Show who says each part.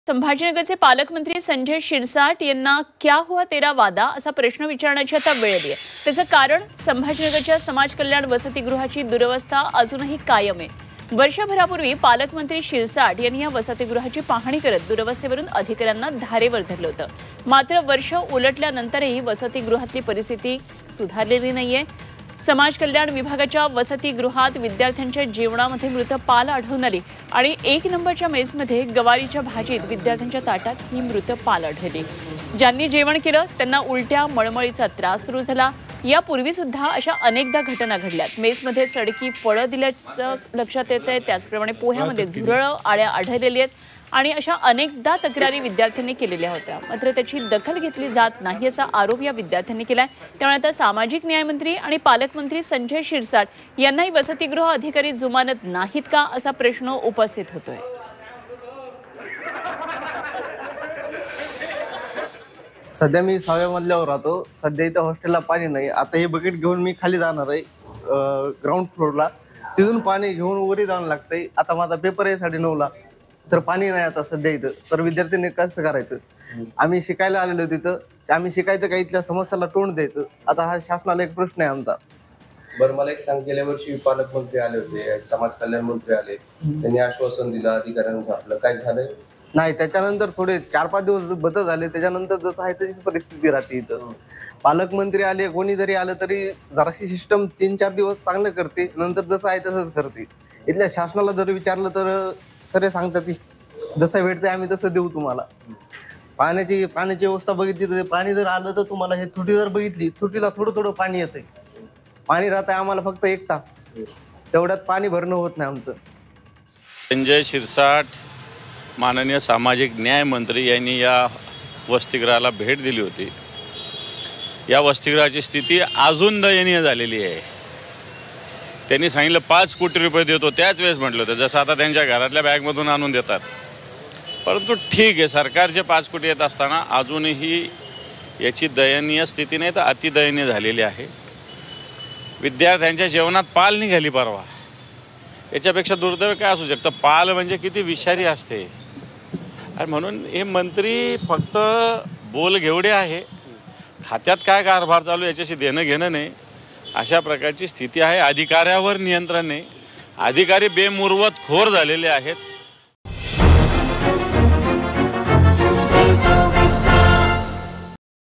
Speaker 1: संभाजीनगरचे पालकमंत्री संजय शिरसाट यांना क्या हुआ तेरा वादा असा प्रश्न विचारण्याची आता वेळ आली आहे। त्याचं कारण संभाजीनगरच्या समाज कल्याण वसतिगृहाची दुरवस्था अजूनही कायम आहे। वर्षभरापूर्वी पालकमंत्री शिरसाट यांनी या वसतिगृहाची पाहणी करत दुरवस्थेवरून अधिकाऱ्यांना धारेवर धरलं होतं। मात्र वर्ष उलटल्यानंतरही वसतिगृहातली परिस्थिती सुधारलेली नाहीये। समाज कल्याण विभागाच्या वसतिगृहात विद्यार्थ्यांच्या जेवणामध्ये मृत पाल आढळून आली आणि 1 नंबरच्या मेसमध्ये गवारीच्या भाजीत विद्यार्थ्यांच्या ताटात ही मृत पाल आढळली। ज्यांनी जेवण केलं त्यांना उलट्या मळमळीचा त्रास सुरू झाला। यापूर्वी सुद्धा अशा अनेकदा घटना घडल्यात। मेसमध्ये सडकी फळं दिल्याचं लक्षात येतंय। त्याचप्रमाणे पोह्यामध्ये झुरळं आळ्या आढळलेल्या आहेत आणि अशा अनेकदा तक्रारी विद्यार्थ्यांनी केलेल्या होत्या। मात्र त्याची दखल घेतली जात नाही असा आरोप या विद्यार्थ्यांनी केलाय। त्यामुळे आता सामाजिक न्यायमंत्री आणि पालकमंत्री संजय शिरसाट यांनाही वसतिगृह अधिकारी जुमानत नाहीत का असा प्रश्न उपस्थित होतोय।
Speaker 2: सध्या मी 6व्या मजल्यावर राहतो। सध्या इथं हॉस्टेलला पाणी नाही। आता हे बकेट घेऊन मी खाली जाणार आहे ग्राउंड फ्लोअरला। तिथून पाणी घेऊन वरी जावं लागतंय। आता माझा पेपर आहे 9:30ला, तर पाणी नाही आता सध्या इथं। तर विद्यार्थ्यांनी कसं करायचं? आम्ही शिकायला आलेलो तिथं, आम्ही शिकायचं का इथल्या समस्याला तोंड द्यायचं? आता हा शासनाला एक प्रश्न आहे आमचा।
Speaker 3: बरं, मला एक सांग, गेल्या वर्षी पालकमंत्री आले होते, समाज कल्याण मंत्री आले, त्यांनी आश्वासन दिलं, अधिकाऱ्यांना आपलं काय झालंय?
Speaker 2: नाही, त्याच्यानंतर थोडे 4-5 दिवस बदल झाले। त्याच्यानंतर जसं आहे तशीच परिस्थिती राहते इथं। पालकमंत्री आले, कोणी जरी आलं तरी जराशी सिस्टम 3-4 दिवस चांगलं करते, नंतर जसं आहे तसंच करते। इथल्या शासनाला जर विचारलं तर सर सांगतात की जसं भेटतंय आम्ही तसं देऊ तुम्हाला। पाण्याची व्यवस्था बघितली तर पाणी जर आलं तर तुम्हाला हे तुटी जर बघितली, तुटीला थोडं पाणी येतंय। पाणी राहतंय आम्हाला फक्त 1 तास, तेवढ्यात पाणी भरणं होत नाही आमचं।
Speaker 4: संजय शिरसाट माननीय सामाजिक न्याय मंत्री यांनी या वसतिगृहाला भेट दिली होती। या वसतिगृहाची स्थिती अजून दयनीय झालेली आहे। त्यांनी सांगितलं 5 कोटी रुपये देतो, त्याच वेळेस म्हटलं होतं जसं आता त्यांच्या घरातल्या बॅगमधून आणून देतात। परंतु ठीक आहे, सरकारचे 5 कोटी येत असताना अजूनही याची दयनीय स्थिती नाही तर अतिदयनीय झालेली आहे। विद्यार्थ्यांच्या जेवणात पाल निघाली परवा। याच्यापेक्षा दुर्दैव काय असू शकतं? पाल म्हणजे किती विषारी असते। आणि म्हणून हे मंत्री फक्त बोल घेवडे आहे, खात्यात काय कारभार चालू याच्याशी देणं घेणं नाही, अशा प्रकारची स्थिती आहे। अधिकाऱ्यावर नियंत्रण नाही, अधिकारी बेमुरवत खोर झालेले आहेत।